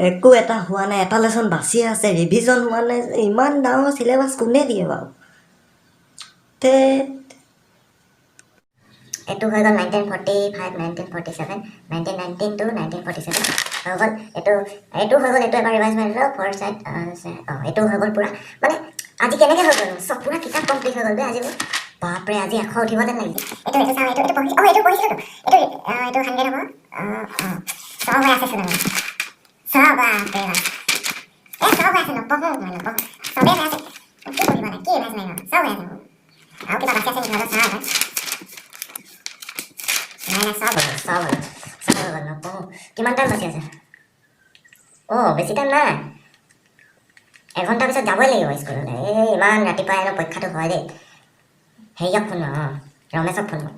একো এটা হোৱা নাই, এটা লেচন বাচি আছে, ৰিভিজন হোৱা নাই, ইমান ডাঙৰ চিলেবাছ কোনে দিয়ে বাৰু? তে এইটো হৈ গ'ল 1945, 1947, 1919 to 1947 হৈ গ'ল। এইটো হৈ গ'ল, এইটো এবাৰ ৰিভাইজ মাৰি লওঁ। ফ'ৰ চাইড এইটো হৈ গ'ল পূৰা। মানে আজি কেনেকৈ হৈ গ'ল চব পূৰা কিতাপ কমপ্লিট হৈ গ'ল বে আজিবোৰ। বাপৰে আজি 100 উঠিব যেন লাগিছে। এইটো চাওঁ, এইটো পঢ়িছিলোঁ। এইটো 100 হ'ব। চব হৈ আছে চোন, চব বাপৰে বাপ। চব হৈ আছে, নপঢ়োঁ চবেই হৈ আছে। কি পঢ়িব নাই, কি ৰিভাইজ মাৰিম চব হৈ আছে। আৰু কিবা বাচি আছে নেকি চাওঁ এবাৰ। নাই চব হৈ গ'ল নপঢ়োঁ। কিমান টাইম বাচি আছে? বেছি টাইম নাই, এঘণ্টাৰ পিছত যাবই লাগিব স্কুললৈ। ইমান ৰাতিপুৱাই পৰীক্ষাটো হয় দেই। হেৰিয়ক ফোন ৰমেশক ফোন কৰ।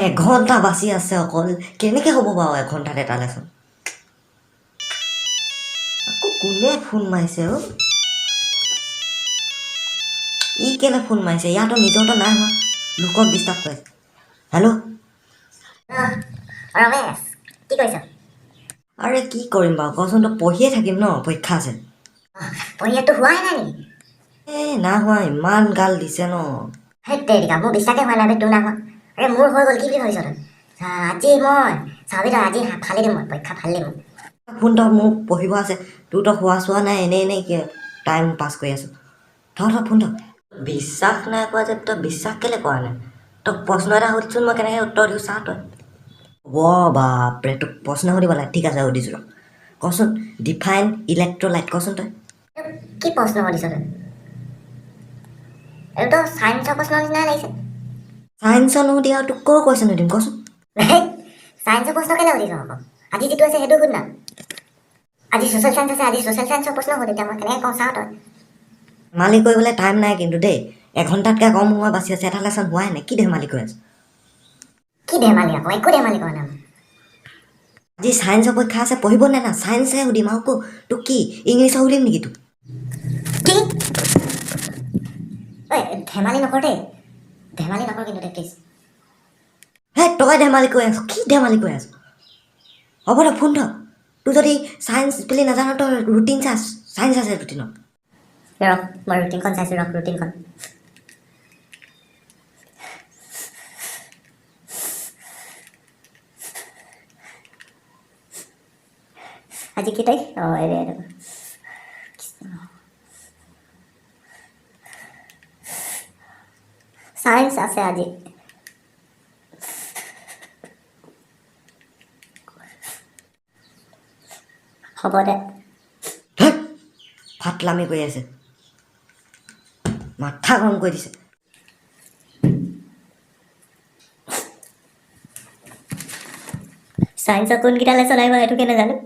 এঘণ্টা বাচি আছে অকল, কেনেকৈ হ'ব বাৰু এঘণ্টাত এটা লেচন? আকৌ কোনে ফোন মাৰিছে ই কেলে ফোন মাৰিছে? ইয়াতো নিজৰতো নাই হোৱা, লোকক ডিষ্টাৰ্ব কৰিছে। হেল্ল' ৰমেশ, কি কৰিছ? আৰে কি কৰিম বাৰু কচোন, তই পঢ়িয়ে থাকিম ন, পৰীক্ষা আছে। পঢ়িয়াতো হোৱাই নাই নেকি? নাই হোৱা, ইমান গাল দিছে ন। সেই তেৰিকা, মোৰ বিশ্বাসে হোৱা নাই তোৰ নাই হোৱা। আৰে মোৰ হৈ গ'ল, কি বুলি ভাবিছ তই? আজি মই চাবি তই, আজি ফালি দিম মই, পৰীক্ষা ফালি দিম। ফোন তই মোক পঢ়িব আছে, তোৰতো হোৱা চোৱা নাই, এনেই টাইম পাছ কৰি আছোঁ। ফোন বিশ্বাস নাই কৰা যে তই বিশ্বাস কেলৈ কৰা নাই? তই প্ৰশ্ন এটা সুধিছোন, মই কেনেকৈ উত্তৰ দিওঁ চা তই। বাপৰে, তোক প্ৰশ্ন সুধিব লাগে, ঠিক আছে সুধিছোঁ ৰ। কচোন, ডিফাইন ইলেক্ট্ৰলাইট কচোন তই। কি প্ৰশ্ন সুধিছ তই? এইটো চায়েন্সৰ প্ৰশ্ন নিচিনাই লাগিছে। চায়েন্সৰ নুসুধি আৰু তোক ক'ৰ কুৱেশ্যন সুধিম কচোন। চায়েন্সৰ প্ৰশ্ন কেলৈ সুধিছ আকৌ? আজি যিটো আছে সেইটো সুধ না। আজি ছ'চিয়েল চায়েন্স আছে, আজি ছ'চিয়েল চায়েন্সৰ প্ৰশ্ন সুধ। এতিয়া মই কেনেকৈ কওঁ চাওঁ তই। ধেমালি কৰিবলৈ টাইম নাই কিন্তু দেই, এঘণ্টাতকৈ কম সময় বাচি আছে, এটা লেচন হোৱাই নাই, কি ধেমালি কৰি আছোঁ? কি ধেমালি আকৌ? একো ধেমালি কৰা নাই। আজি চায়েন্সৰ পৰীক্ষা আছে, পঢ়িব নে না? চায়েন্সহে সুধিম আৰু তোক কি ইংলিছৰ সুধিম নেকি তোক? কি ধেমালি নকৰ দেই, ধেমালি নকৰ কিন্তু দেই প্লিজ। তই ধেমালি কৰি আছ, কি ধেমালি কৰি আছ? হ'ব দে ফোন থ। তোৰ যদি চায়েন্স বুলি নাজানো তই ৰুটিন চা, চায়েন্স আছে ৰুটিনত। মই ৰুটিনখন চাইছোঁ, ৰুটিনখন। আজি কি তাৰিখ? চায়েন্স আছে আজি। হ'ব দে। ফাটলামি কৰি আছে, মাথা গৰম কৰি দিছে। চায়েন্সৰ কোনকেইটা লেচন আহিব সেইটোকে নাজানো।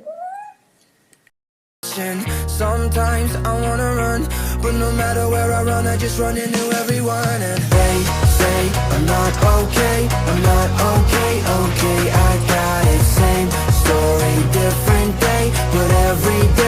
Sometimes I wanna run, but no matter where I run, I just run into everyone.